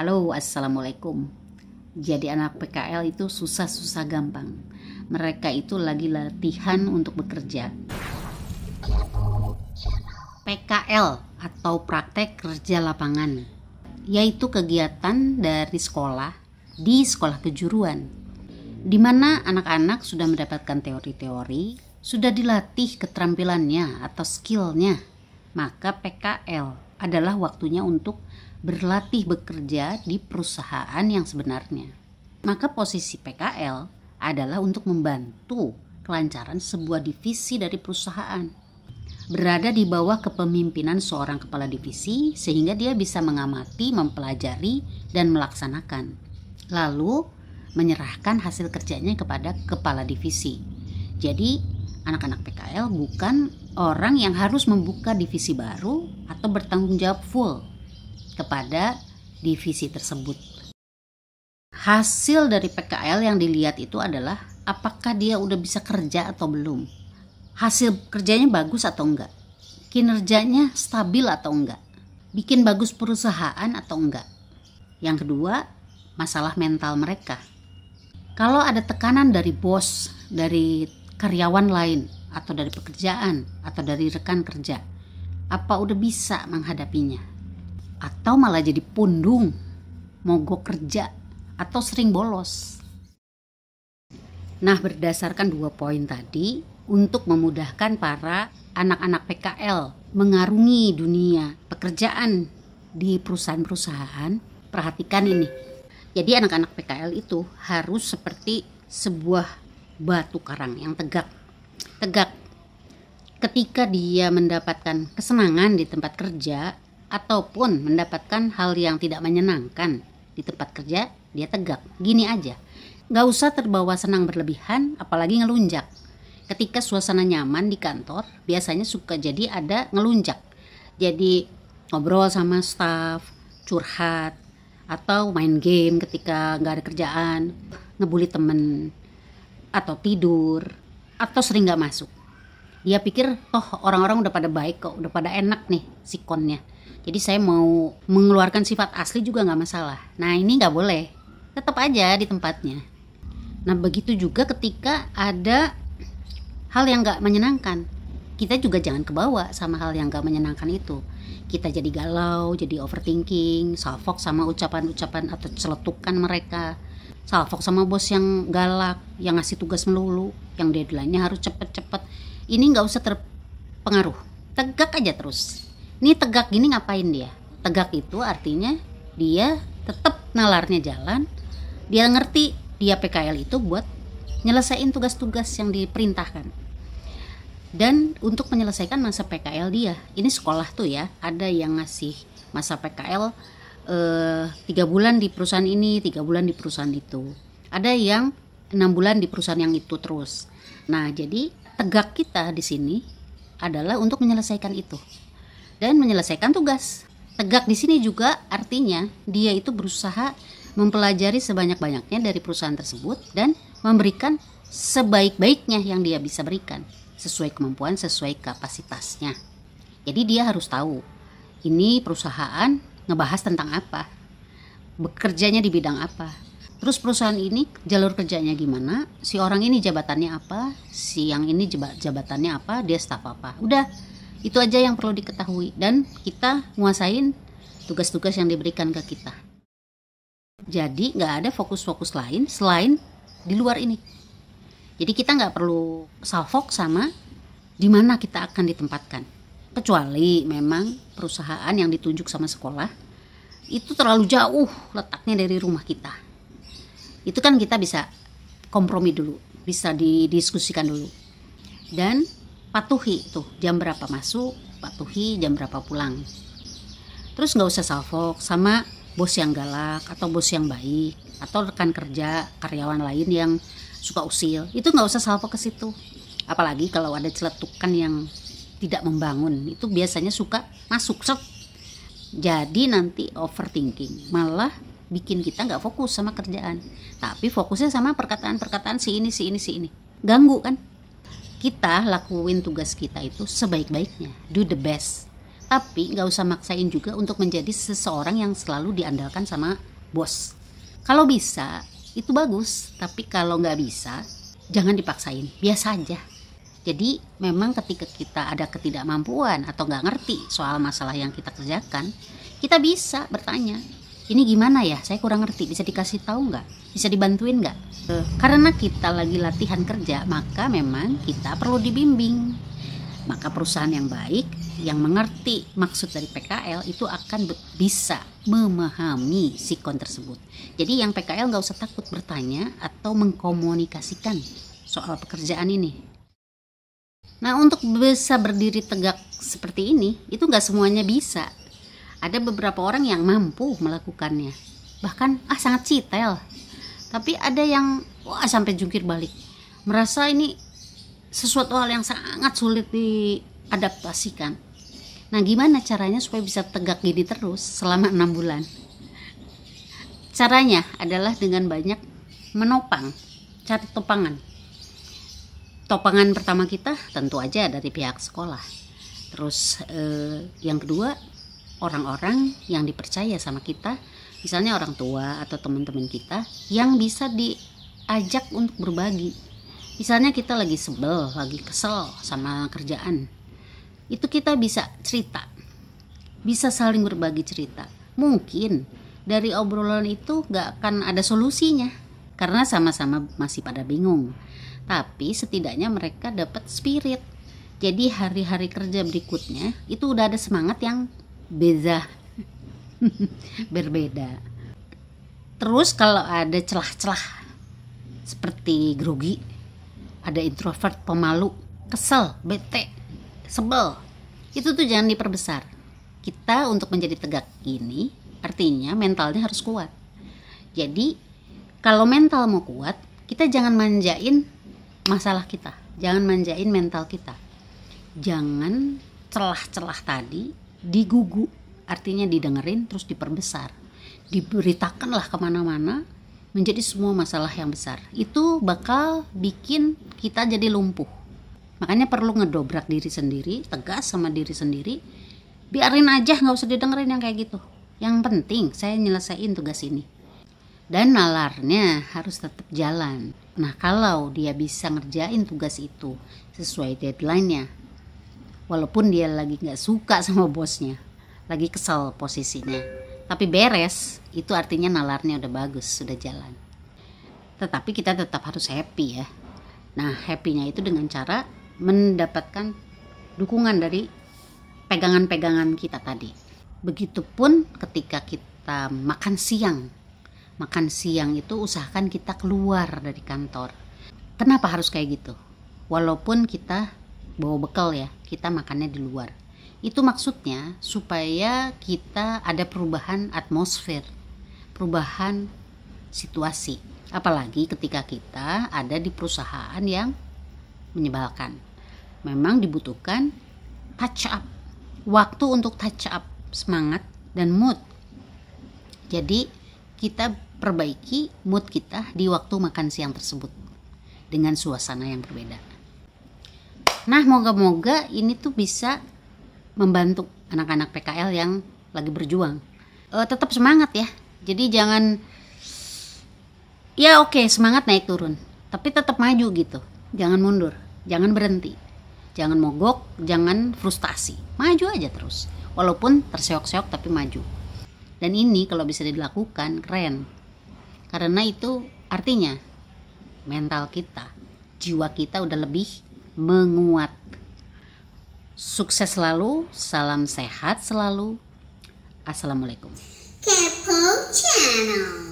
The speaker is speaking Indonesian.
Halo, assalamualaikum. Jadi anak PKL itu susah-susah gampang. Mereka itu lagi latihan untuk bekerja. PKL atau praktek kerja lapangan, yaitu kegiatan dari sekolah di sekolah kejuruan, di mana anak-anak sudah mendapatkan teori-teori, sudah dilatih keterampilannya atau skillnya. Maka PKL adalah waktunya untuk berlatih bekerja di perusahaan yang sebenarnya. Maka posisi PKL adalah untuk membantu kelancaran sebuah divisi dari perusahaan. Berada di bawah kepemimpinan seorang kepala divisi sehingga dia bisa mengamati, mempelajari, dan melaksanakan. Lalu menyerahkan hasil kerjanya kepada kepala divisi. Jadi anak-anak PKL bukan orang yang harus membuka divisi baru atau bertanggung jawab full kepada divisi tersebut. Hasil dari PKL yang dilihat itu adalah apakah dia udah bisa kerja atau belum. Hasil kerjanya bagus atau enggak. Kinerjanya stabil atau enggak. Bikin bagus perusahaan atau enggak. Yang kedua, masalah mental mereka. Kalau ada tekanan dari bos, dari karyawan lain, atau dari pekerjaan, atau dari rekan kerja, apa udah bisa menghadapinya? Atau malah jadi pundung, mogok kerja, atau sering bolos. Nah, berdasarkan 2 poin tadi, untuk memudahkan para anak-anak PKL mengarungi dunia pekerjaan di perusahaan-perusahaan, perhatikan ini. Jadi anak-anak PKL itu harus seperti sebuah batu karang yang tegak. Ketika dia mendapatkan kesenangan di tempat kerja ataupun mendapatkan hal yang tidak menyenangkan di tempat kerja, dia tegak. Gini aja, gak usah terbawa senang berlebihan, apalagi ngelunjak. Ketika suasana nyaman di kantor, biasanya suka jadi ada ngelunjak. Jadi ngobrol sama staff, curhat, atau main game ketika gak ada kerjaan, ngebully temen, atau tidur, atau sering gak masuk. Dia pikir, orang-orang udah pada baik kok, udah pada enak nih sikonnya. Jadi saya mau mengeluarkan sifat asli juga gak masalah. Nah, ini gak boleh, tetap aja di tempatnya. Nah, begitu juga ketika ada hal yang gak menyenangkan, kita juga jangan kebawa sama hal yang gak menyenangkan itu. Kita jadi galau, jadi overthinking, salfok sama ucapan-ucapan atau celetukan mereka, salfok sama bos yang galak, yang ngasih tugas melulu, yang deadline-nya harus cepet-cepet. Ini gak usah terpengaruh, tegak aja terus. Ini tegak gini ngapain dia? Tegak itu artinya dia tetap nalarnya jalan, dia ngerti dia PKL itu buat nyelesain tugas-tugas yang diperintahkan. Dan untuk menyelesaikan masa PKL dia, ini sekolah tuh ya, ada yang ngasih masa PKL 3 bulan di perusahaan ini, 3 bulan di perusahaan itu. Ada yang 6 bulan di perusahaan yang itu terus. Nah, jadi tegak kita di sini adalah untuk menyelesaikan itu dan menyelesaikan tugas. Tegak di sini juga artinya dia itu berusaha mempelajari sebanyak-banyaknya dari perusahaan tersebut dan memberikan sebaik-baiknya yang dia bisa berikan sesuai kemampuan, sesuai kapasitasnya. Jadi dia harus tahu ini perusahaan ngebahas tentang apa, bekerjanya di bidang apa, terus perusahaan ini jalur kerjanya gimana, si orang ini jabatannya apa, si yang ini jabatannya apa, dia staf apa. Udah, itu aja yang perlu diketahui dan kita nguasain tugas-tugas yang diberikan ke kita. Jadi gak ada fokus-fokus lain selain di luar ini. Jadi kita gak perlu salfok sama di mana kita akan ditempatkan. Kecuali memang perusahaan yang ditunjuk sama sekolah itu terlalu jauh letaknya dari rumah kita. Itu kan kita bisa kompromi dulu, bisa didiskusikan dulu. Dan patuhi tuh jam berapa masuk, patuhi jam berapa pulang. Terus gak usah salfok sama bos yang galak atau bos yang baik atau rekan kerja, karyawan lain yang suka usil. Itu gak usah salfok ke situ. Apalagi kalau ada celetukan yang tidak membangun, itu biasanya suka masuk set. Jadi nanti overthinking, malah bikin kita gak fokus sama kerjaan, tapi fokusnya sama perkataan-perkataan si ini. Ganggu kan? Kita lakuin tugas kita itu sebaik-baiknya, do the best. Tapi nggak usah maksain juga untuk menjadi seseorang yang selalu diandalkan sama bos. Kalau bisa, itu bagus. Tapi kalau nggak bisa, jangan dipaksain, biasa aja. Jadi memang ketika kita ada ketidakmampuan atau nggak ngerti soal masalah yang kita kerjakan, kita bisa bertanya, ini gimana ya, saya kurang ngerti, bisa dikasih tahu nggak? Bisa dibantuin nggak? Karena kita lagi latihan kerja, maka memang kita perlu dibimbing. Maka perusahaan yang baik, yang mengerti maksud dari PKL itu akan bisa memahami sikon tersebut. Jadi yang PKL nggak usah takut bertanya atau mengkomunikasikan soal pekerjaan ini. Nah, untuk bisa berdiri tegak seperti ini, itu nggak semuanya bisa. Ada beberapa orang yang mampu melakukannya, bahkan sangat citel. Tapi ada yang sampai jungkir balik, merasa ini sesuatu hal yang sangat sulit diadaptasikan. Nah, gimana caranya supaya bisa tegak gini terus selama 6 bulan? Caranya adalah dengan banyak menopang, cari topangan. Topangan pertama kita tentu aja dari pihak sekolah. Terus yang kedua, orang-orang yang dipercaya sama kita, misalnya orang tua atau teman-teman kita yang bisa diajak untuk berbagi. Misalnya kita lagi sebel, lagi kesel sama kerjaan, itu kita bisa cerita, bisa saling berbagi cerita. Mungkin dari obrolan itu gak akan ada solusinya karena sama-sama masih pada bingung, tapi setidaknya mereka dapat spirit. Jadi hari-hari kerja berikutnya itu udah ada semangat yang berbeda. Terus kalau ada celah-celah seperti grogi, ada introvert, pemalu, kesel, bete, sebel, itu tuh jangan diperbesar. Kita untuk menjadi tegak ini artinya mentalnya harus kuat. Jadi kalau mental mau kuat, kita jangan manjain masalah kita, jangan manjain mental kita. Jangan celah-celah tadi digugu, artinya didengerin terus diperbesar, diberitakanlah kemana-mana, menjadi semua masalah yang besar. Itu bakal bikin kita jadi lumpuh. Makanya perlu ngedobrak diri sendiri, tegas sama diri sendiri. Biarin aja, gak usah didengerin yang kayak gitu. Yang penting saya nyelesain tugas ini. Dan nalarnya harus tetap jalan. Nah, kalau dia bisa ngerjain tugas itu sesuai deadline-nya, walaupun dia lagi gak suka sama bosnya, lagi kesal posisinya, tapi beres, itu artinya nalarnya udah bagus, sudah jalan. Tetapi kita tetap harus happy ya. Nah, happy-nya itu dengan cara mendapatkan dukungan dari pegangan-pegangan kita tadi. Begitupun ketika kita makan siang. Makan siang itu usahakan kita keluar dari kantor. Kenapa harus kayak gitu? Walaupun kita bawa bekal ya, kita makannya di luar. Itu maksudnya supaya kita ada perubahan atmosfer, perubahan situasi. Apalagi ketika kita ada di perusahaan yang menyebalkan. Memang dibutuhkan touch up, waktu untuk touch up semangat dan mood. Jadi kita perbaiki mood kita di waktu makan siang tersebut dengan suasana yang berbeda. Nah, moga-moga ini tuh bisa membantu anak-anak PKL yang lagi berjuang. Tetap semangat ya. Jadi jangan semangat naik turun, tapi tetap maju gitu. Jangan mundur, jangan berhenti. Jangan mogok, jangan frustasi. Maju aja terus. Walaupun terseok-seok tapi maju. Dan ini kalau bisa dilakukan keren. Karena itu artinya mental kita, jiwa kita udah lebih menguat. Sukses selalu, salam sehat selalu. Assalamualaikum. Kepo Channel.